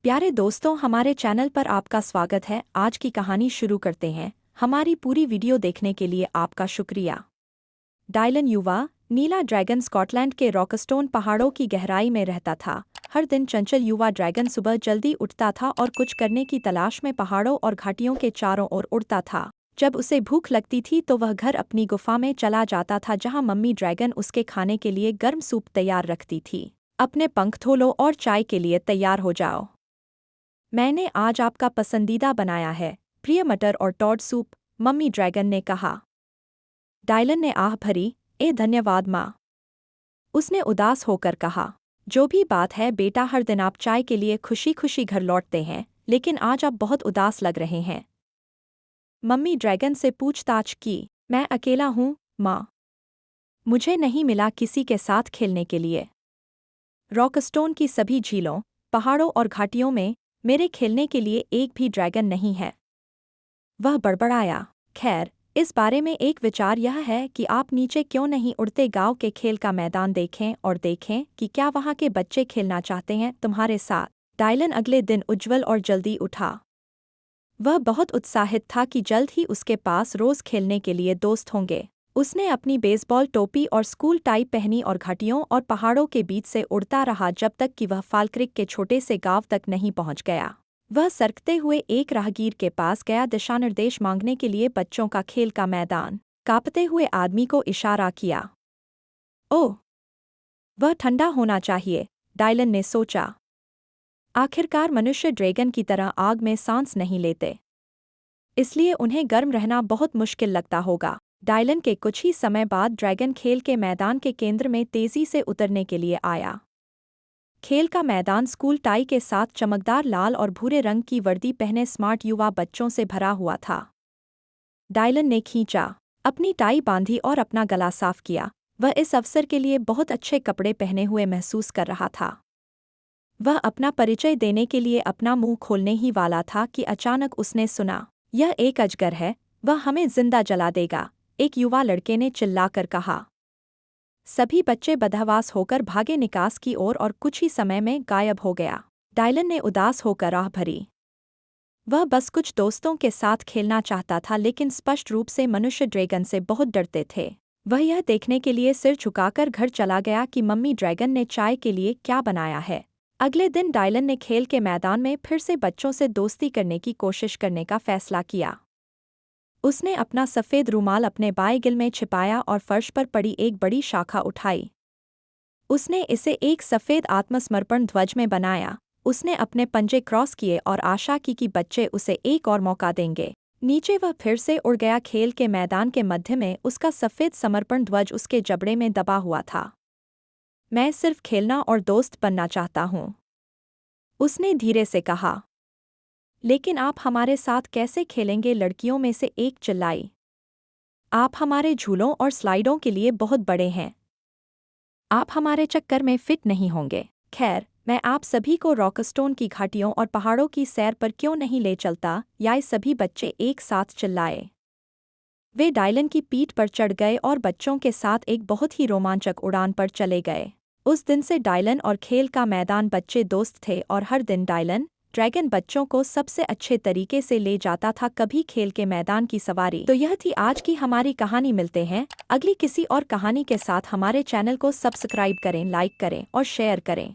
प्यारे दोस्तों, हमारे चैनल पर आपका स्वागत है। आज की कहानी शुरू करते हैं। हमारी पूरी वीडियो देखने के लिए आपका शुक्रिया। डायलन युवा नीला ड्रैगन स्कॉटलैंड के रॉकस्टोन पहाड़ों की गहराई में रहता था। हर दिन चंचल युवा ड्रैगन सुबह जल्दी उठता था और कुछ करने की तलाश में पहाड़ों और घाटियों के चारों ओर उड़ता था। जब उसे भूख लगती थी तो वह घर अपनी गुफा में चला जाता था, जहां मम्मी ड्रैगन उसके खाने के लिए गर्म सूप तैयार रखती थी। अपने पंख धो लो और चाय के लिए तैयार हो जाओ। मैंने आज आपका पसंदीदा बनाया है, प्रिय मटर और टॉड सूप, मम्मी ड्रैगन ने कहा। डायलन ने आह भरी, ए धन्यवाद माँ। उसने उदास होकर कहा, जो भी बात है बेटा, हर दिन आप चाय के लिए खुशी खुशी घर लौटते हैं, लेकिन आज आप बहुत उदास लग रहे हैं। मम्मी ड्रैगन से पूछताछ की। मैं अकेला हूँ माँ। मुझे नहीं मिला किसी के साथ खेलने के लिए। रॉकस्टोन की सभी झीलों, पहाड़ों और घाटियों में मेरे खेलने के लिए एक भी ड्रैगन नहीं है। वह बड़बड़ाया। खैर, इस बारे में एक विचार यह है कि आप नीचे क्यों नहीं उड़ते, गांव के खेल का मैदान देखें और देखें कि क्या वहां के बच्चे खेलना चाहते हैं तुम्हारे साथ। डायलन अगले दिन उज्ज्वल और जल्दी उठा। वह बहुत उत्साहित था कि जल्द ही उसके पास रोज खेलने के लिए दोस्त होंगे। उसने अपनी बेसबॉल टोपी और स्कूल टाई पहनी और घाटियों और पहाड़ों के बीच से उड़ता रहा जब तक कि वह फाल्क्रिक के छोटे से गांव तक नहीं पहुंच गया। वह सरकते हुए एक राहगीर के पास गया, दिशानिर्देश मांगने के लिए। बच्चों का खेल का मैदान। कांपते हुए आदमी को इशारा किया। ओह, वह ठंडा होना चाहिए, डायलन ने सोचा। आखिरकार मनुष्य ड्रैगन की तरह आग में सांस नहीं लेते, इसलिए उन्हें गर्म रहना बहुत मुश्किल लगता होगा। डायलन के कुछ ही समय बाद ड्रैगन खेल के मैदान के केंद्र में तेजी से उतरने के लिए आया। खेल का मैदान स्कूल टाई के साथ चमकदार लाल और भूरे रंग की वर्दी पहने स्मार्ट युवा बच्चों से भरा हुआ था। डायलन ने खींचा, अपनी टाई बांधी और अपना गला साफ किया। वह इस अवसर के लिए बहुत अच्छे कपड़े पहने हुए महसूस कर रहा था। वह अपना परिचय देने के लिए अपना मुंह खोलने ही वाला था कि अचानक उसने सुना, यह एक अजगर है, वह हमें जिंदा जला देगा, एक युवा लड़के ने चिल्लाकर कहा। सभी बच्चे बदहवास होकर भागे निकास की ओर और कुछ ही समय में गायब हो गया। डायलन ने उदास होकर आह भरी। वह बस कुछ दोस्तों के साथ खेलना चाहता था, लेकिन स्पष्ट रूप से मनुष्य ड्रैगन से बहुत डरते थे। वह यह देखने के लिए सिर झुकाकर घर चला गया कि मम्मी ड्रैगन ने चाय के लिए क्या बनाया है। अगले दिन डायलन ने खेल के मैदान में फिर से बच्चों से दोस्ती करने की कोशिश करने का फैसला किया। उसने अपना सफ़ेद रूमाल अपने बाएं गिल में छिपाया और फर्श पर पड़ी एक बड़ी शाखा उठाई। उसने इसे एक सफ़ेद आत्मसमर्पण ध्वज में बनाया। उसने अपने पंजे क्रॉस किए और आशा की कि बच्चे उसे एक और मौका देंगे। नीचे वह फिर से उड़ गया। खेल के मैदान के मध्य में उसका सफ़ेद समर्पण ध्वज उसके जबड़े में दबा हुआ था। मैं सिर्फ खेलना और दोस्त बनना चाहता हूँ, उसने धीरे से कहा। लेकिन आप हमारे साथ कैसे खेलेंगे, लड़कियों में से एक चिल्लाई। आप हमारे झूलों और स्लाइडों के लिए बहुत बड़े हैं, आप हमारे चक्कर में फिट नहीं होंगे। खैर, मैं आप सभी को रॉकस्टोन की घाटियों और पहाड़ों की सैर पर क्यों नहीं ले चलता, या सभी बच्चे एक साथ चिल्लाए। वे डायलन की पीठ पर चढ़ गए और बच्चों के साथ एक बहुत ही रोमांचक उड़ान पर चले गए। उस दिन से डायलन और खेल का मैदान बच्चे दोस्त थे और हर दिन डायलन ड्रैगन बच्चों को सबसे अच्छे तरीके से ले जाता था। कभी खेल के मैदान की सवारी। तो यह थी आज की हमारी कहानी। मिलते हैं अगली किसी और कहानी के साथ। हमारे चैनल को सब्सक्राइब करें, लाइक करें और शेयर करें।